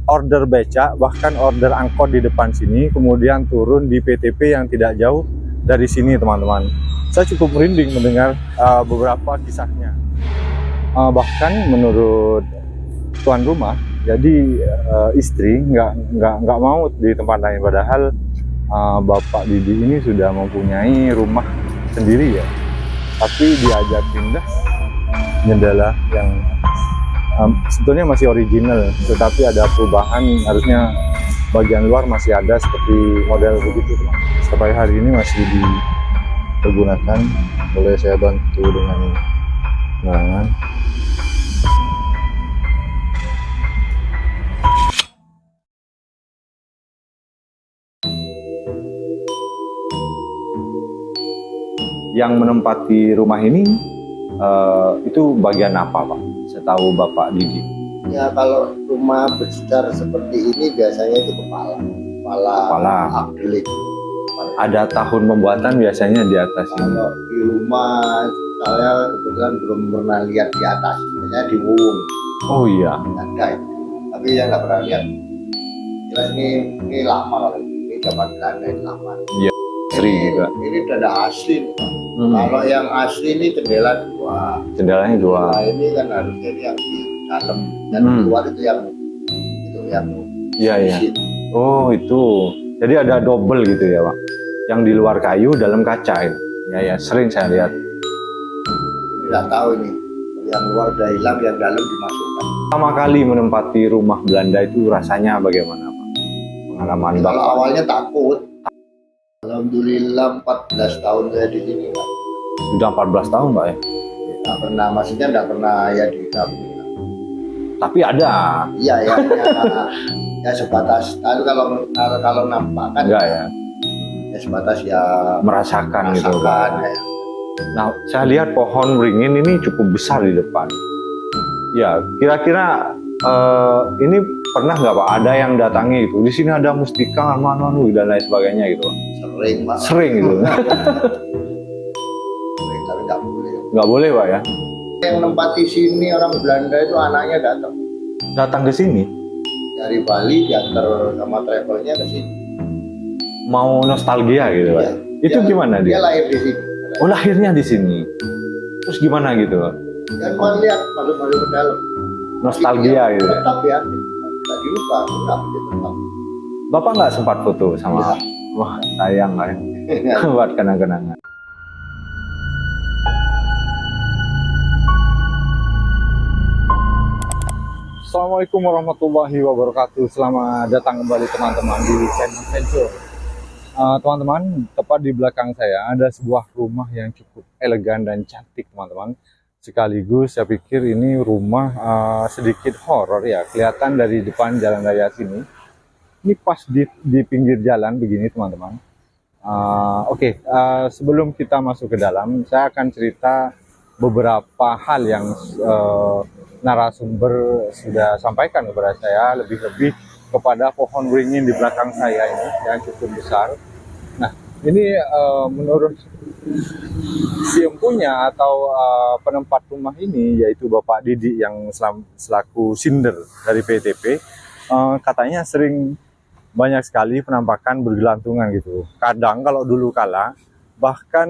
order beca, bahkan order angkot di depan sini, kemudian turun di PTP yang tidak jauh dari sini, teman-teman. Saya cukup merinding mendengar beberapa kisahnya. Bahkan menurut tuan rumah, jadi istri nggak mau di tempat lain, padahal Bapak Didi ini sudah mempunyai rumah sendiri ya, tapi diajak pindah jendela yang sebetulnya masih original, tetapi ada perubahan, harusnya bagian luar masih ada seperti model begitu, teman. Sampai hari ini masih dipergunakan. Boleh saya bantu dengan penerangan. Yang menempati rumah ini itu bagian apa, Pak? Setahu Bapak Didi. Ya, kalau rumah besar seperti ini biasanya itu kepala akrilik. Ada tahun pembuatan biasanya di atas ini. Kalau di rumah saya kebetulan belum pernah lihat di atas, biasanya di wung. Oh iya. Ada itu. Tapi saya nggak pernah lihat. Jelas ini lama, kalau ini zaman Belanda ini lama. Iya. Sering juga. Ini dada asli. Kalau yang asli ini jendela dua. Jendelanya dua. Nah, ini kan harusnya ini yang di dalam dan di luar itu yang Iya iya. Oh itu. Jadi ada double gitu ya, Pak. Yang di luar kayu, dalam kaca itu. Ya ya, sering saya lihat. Tidak tahu ini. Yang luar udah hilang, yang dalam dimasukkan. Pertama kali menempati rumah Belanda itu rasanya bagaimana, Pak? Pengalaman Bapak? Kalau awalnya takut. Alhamdulillah 14 tahun saya di sini, Pak. Sudah 14 tahun, Pak ya? Nggak pernah, maksudnya nggak pernah ya di kampung. Tapi ada. Iya ya, ya sebatas. Kalau nampak kan. Enggak ya? Ya sebatas ya Merasakan gitu kan. Ya. Nah, saya lihat pohon beringin ini cukup besar di depan. Ya, kira-kira ini pernah nggak Pak ada yang datangi itu? Di sini ada mustika, manu dan lain sebagainya gitu, Pak. Sering, Pak. Sering gitu. Sering, tapi nggak boleh. Nggak boleh, Pak ya? Yang nempati sini orang Belanda itu anaknya Datang ke sini dari Bali, diantar sama travelnya ke sini. mau nostalgia gitu, Pak. Ya, Itu gimana dia? Dia lahir di sini. Oh, lahirnya di sini. Terus gimana gitu, Pak? Dan mau lihat masuk ke dalam. Nostalgia gitu. Tetap ya. Nggak diubah, tetap. Bapak nggak sempat foto sama? Ya. Wah, sayang lah ya. Buat kenang-kenangan. Assalamualaikum warahmatullahi wabarakatuh. Selamat datang kembali teman-teman di channel Venture. Teman-teman, tepat di belakang saya ada sebuah rumah yang cukup elegan dan cantik, teman-teman. Sekaligus saya pikir ini rumah sedikit horor ya. Kelihatan dari depan jalan raya sini. Ini pas di pinggir jalan begini, teman-teman. Oke, sebelum kita masuk ke dalam, saya akan cerita beberapa hal yang narasumber sudah sampaikan kepada saya, lebih-lebih kepada pohon beringin di belakang saya ini yang cukup besar. Nah, ini menurut si empunya atau penempat rumah ini, yaitu Bapak Didi yang selaku sinder dari PTP, katanya sering banyak sekali penampakan bergelantungan gitu. Kadang kalau dulu kala, bahkan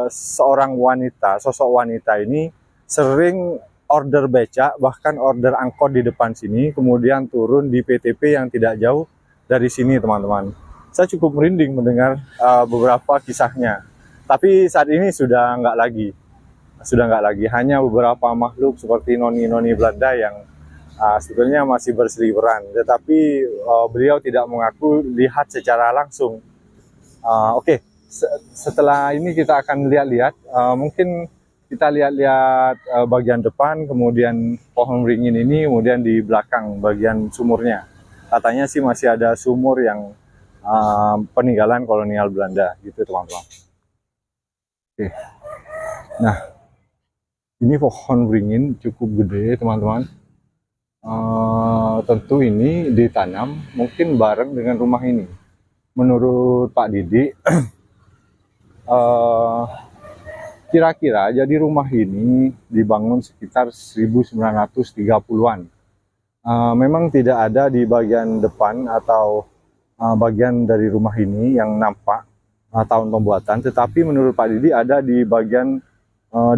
seorang wanita, sosok wanita ini sering order beca, bahkan order angkot di depan sini, kemudian turun di PTP yang tidak jauh dari sini, teman-teman. Saya cukup merinding mendengar beberapa kisahnya. Tapi saat ini sudah nggak lagi. Hanya beberapa makhluk seperti noni-noni Belanda yang sebetulnya masih berseliweran. Tetapi beliau tidak mengaku lihat secara langsung. Oke, setelah ini kita akan lihat-lihat. Mungkin kita lihat-lihat bagian depan, kemudian pohon beringin ini, kemudian di belakang bagian sumurnya. Katanya sih masih ada sumur yang peninggalan kolonial Belanda, gitu teman-teman. Oke. Nah, ini pohon beringin cukup gede, teman-teman. Tentu ini ditanam mungkin bareng dengan rumah ini. Menurut Pak Didi, kira-kira jadi rumah ini dibangun sekitar 1930-an. Memang tidak ada di bagian depan atau bagian dari rumah ini yang nampak tahun pembuatan, tetapi menurut Pak Didi ada di bagian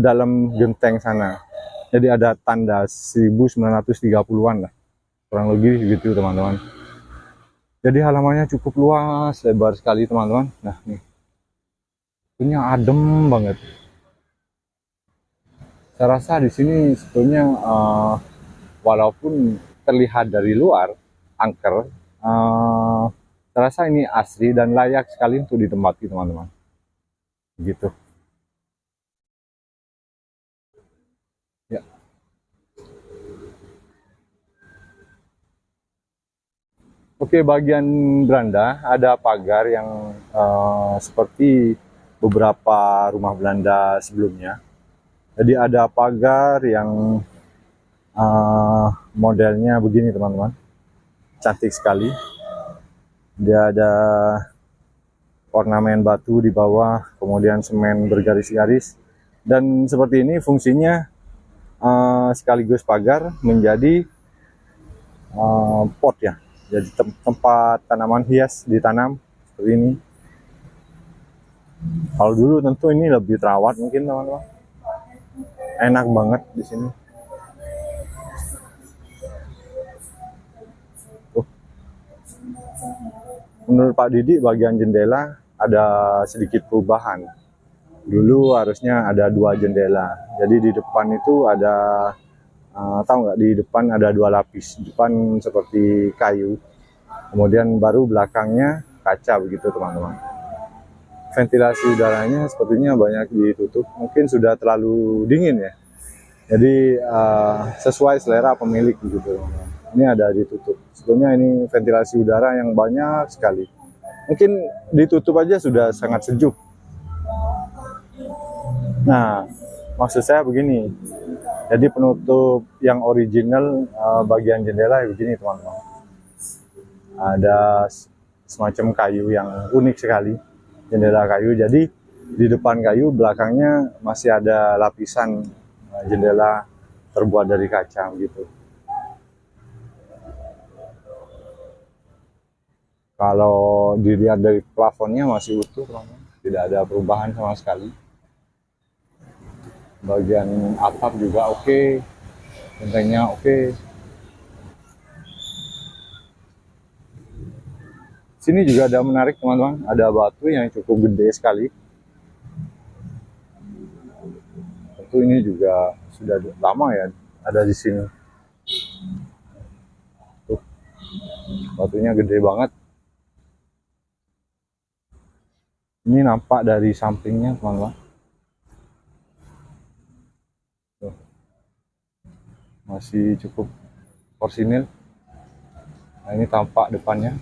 dalam genteng sana. Jadi ada tanda 1930-an lah, kurang lebih gitu teman-teman. Jadi halamannya cukup luas, lebar sekali teman-teman. Nah nih, punya adem banget. Saya rasa di sini sebetulnya walaupun terlihat dari luar angker, saya rasa ini asri dan layak sekali untuk ditempati teman-teman. Gitu. Ya. Oke, bagian beranda ada pagar yang seperti beberapa rumah Belanda sebelumnya. Jadi ada pagar yang modelnya begini teman-teman, cantik sekali. Dia ada ornamen batu di bawah, kemudian semen bergaris-garis, dan seperti ini fungsinya sekaligus pagar menjadi pot ya, jadi tempat tanaman hias ditanam seperti ini. Kalau dulu tentu ini lebih terawat mungkin teman-teman, enak banget di sini. Menurut Pak Didi bagian jendela ada sedikit perubahan. Dulu harusnya ada 2 jendela. Jadi di depan itu ada, tahu nggak, di depan ada 2 lapis. Depan seperti kayu, kemudian baru belakangnya kaca begitu teman-teman. Ventilasi udaranya sepertinya banyak ditutup. Mungkin sudah terlalu dingin ya. Jadi sesuai selera pemilik begitu teman-teman. Ini ada ditutup. Sebetulnya ini ventilasi udara yang banyak sekali. Mungkin ditutup aja sudah sangat sejuk. Nah, maksud saya begini. Jadi penutup yang original bagian jendela begini teman-teman. Ada semacam kayu yang unik sekali. Jendela kayu. Jadi di depan kayu, belakangnya masih ada lapisan jendela terbuat dari kaca gitu. Kalau dilihat dari plafonnya masih utuh, tidak ada perubahan sama sekali. Bagian atap juga oke, gentengnya oke. Sini juga ada menarik teman-teman, ada batu yang cukup gede sekali. Tentu ini juga sudah lama ya ada di sini. Tuh, batunya gede banget. Ini nampak dari sampingnya teman-teman. Masih cukup porsinil. Nah ini tampak depannya.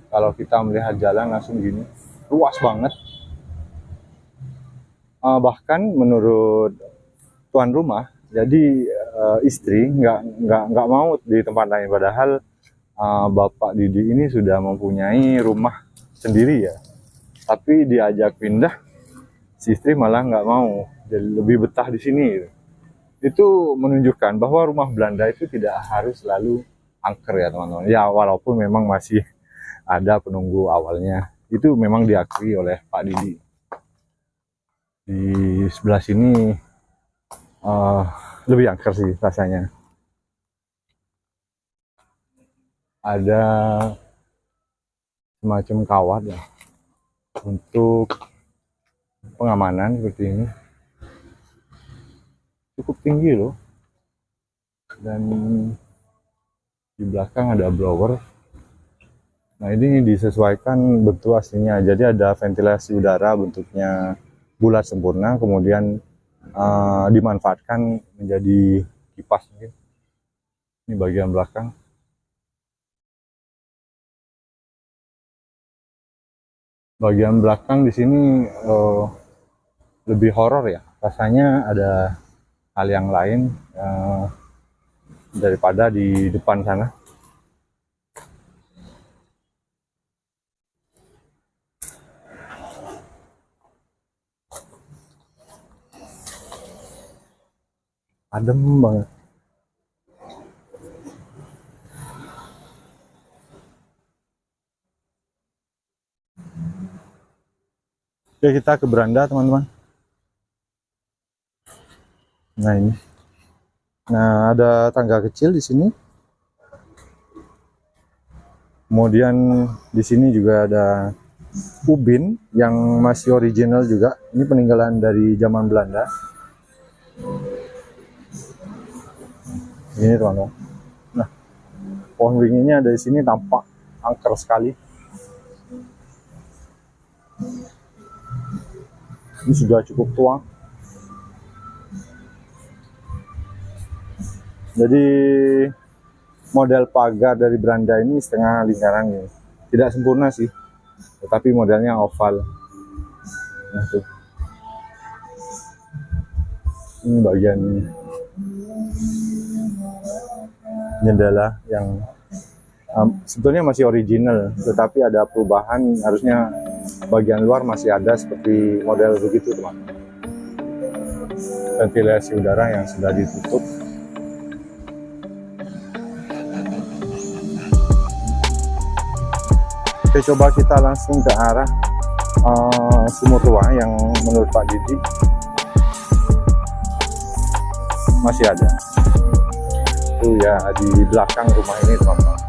Kalau kita melihat jalan langsung gini, luas banget. Bahkan menurut tuan rumah, jadi istri nggak mau di tempat lain. Padahal Bapak Didi ini sudah mempunyai rumah sendiri ya. Tapi diajak pindah, si istri malah nggak mau, jadi lebih betah di sini. Itu menunjukkan bahwa rumah Belanda itu tidak harus selalu angker ya teman-teman. Ya walaupun memang masih ada penunggu awalnya, itu memang diakui oleh Pak Didi. Di sebelah sini lebih angker sih rasanya. Ada semacam kawat ya untuk pengamanan seperti ini, cukup tinggi loh. Dan di belakang ada blower. Nah ini disesuaikan bentuk aslinya, jadi ada ventilasi udara bentuknya bulat sempurna, kemudian dimanfaatkan menjadi kipas mungkin. Ini bagian belakang. Bagian belakang di sini lebih horor ya, rasanya ada hal yang lain daripada di depan sana. Adem banget. Oke, kita ke beranda teman-teman. Nah ini, nah ada tangga kecil di sini. Kemudian di sini juga ada ubin yang masih original juga. Ini peninggalan dari zaman Belanda. Ini teman-teman. Nah, pohon beringinnya ada di sini tampak angker sekali. Ini sudah cukup tua. Jadi model pagar dari beranda ini setengah lingkaran ini. Tidak sempurna sih, tetapi modelnya oval. Nah tuh, ini bagian jendela yang sebetulnya masih original, tetapi ada perubahan. Harusnya bagian luar masih ada seperti model begitu teman. Ventilasi udara yang sudah ditutup. Oke, coba kita langsung ke arah sumur tua yang menurut Pak Didi masih ada. Itu ya di belakang rumah ini teman-teman.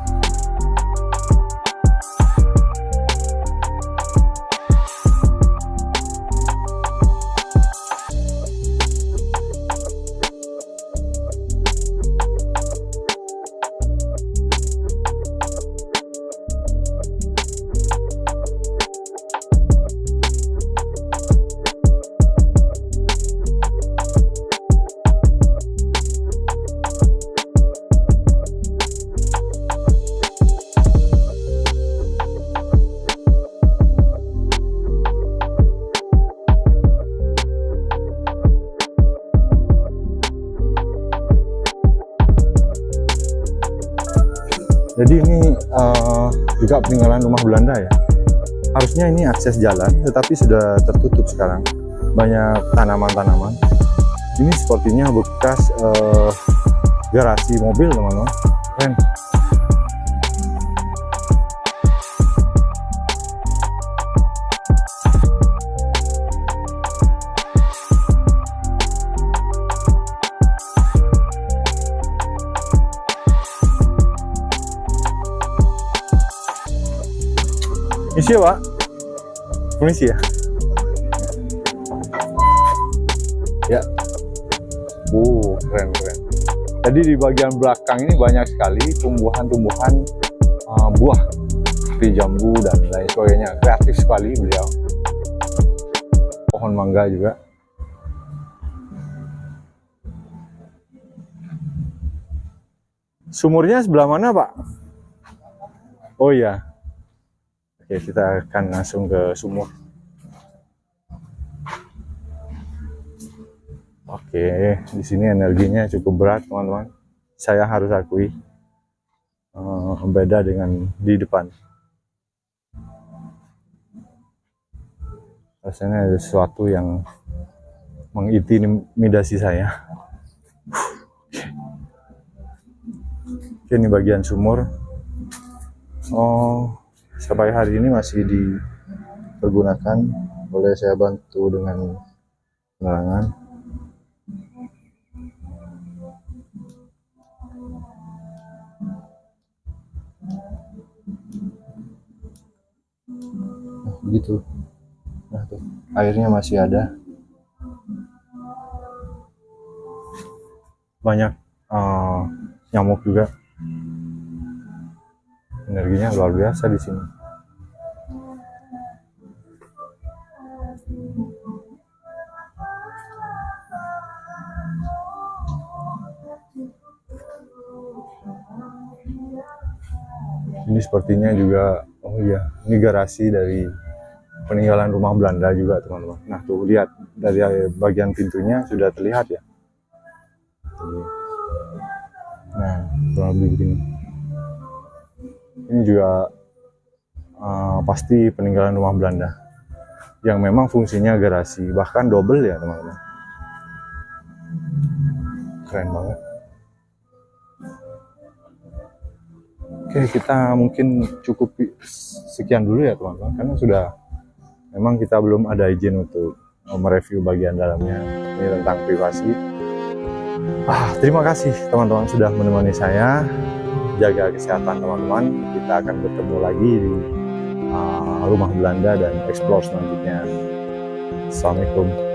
Jadi ini juga peninggalan rumah Belanda ya. Harusnya ini akses jalan, tetapi sudah tertutup sekarang. Banyak tanaman-tanaman. Ini sepertinya bekas garasi mobil teman-teman. Keren. Misi ya Pak? Permisi ya? Ya. Keren. Jadi di bagian belakang ini banyak sekali tumbuhan-tumbuhan buah seperti jambu dan lain sebagainya. Kreatif sekali beliau. Pohon mangga juga. Sumurnya sebelah mana Pak? Oh iya. Oke, kita akan langsung ke sumur. Oke, di sini energinya cukup berat, teman-teman. Saya harus akui, beda dengan di depan. Rasanya ada sesuatu yang mengintimidasi saya. Oke, ini bagian sumur. Oh, sampai hari ini masih dipergunakan. Boleh saya bantu dengan penerangan. Nah, begitu. Nah tuh, airnya masih ada. Banyak nyamuk juga. Energinya luar biasa di sini. Ini sepertinya juga, oh iya, ini garasi dari peninggalan rumah Belanda juga teman-teman. Nah tuh lihat dari bagian pintunya sudah terlihat ya. Nah kurang lebih begini. Ini juga pasti peninggalan rumah Belanda yang memang fungsinya garasi, bahkan double ya teman-teman. Keren banget. Oke, kita mungkin cukup sekian dulu ya teman-teman, karena sudah memang kita belum ada izin untuk mereview bagian dalamnya. Ini tentang privasi. Terima kasih teman-teman sudah menemani saya. Jaga kesehatan teman-teman. Kita akan bertemu lagi di rumah Belanda dan explore selanjutnya. Assalamualaikum.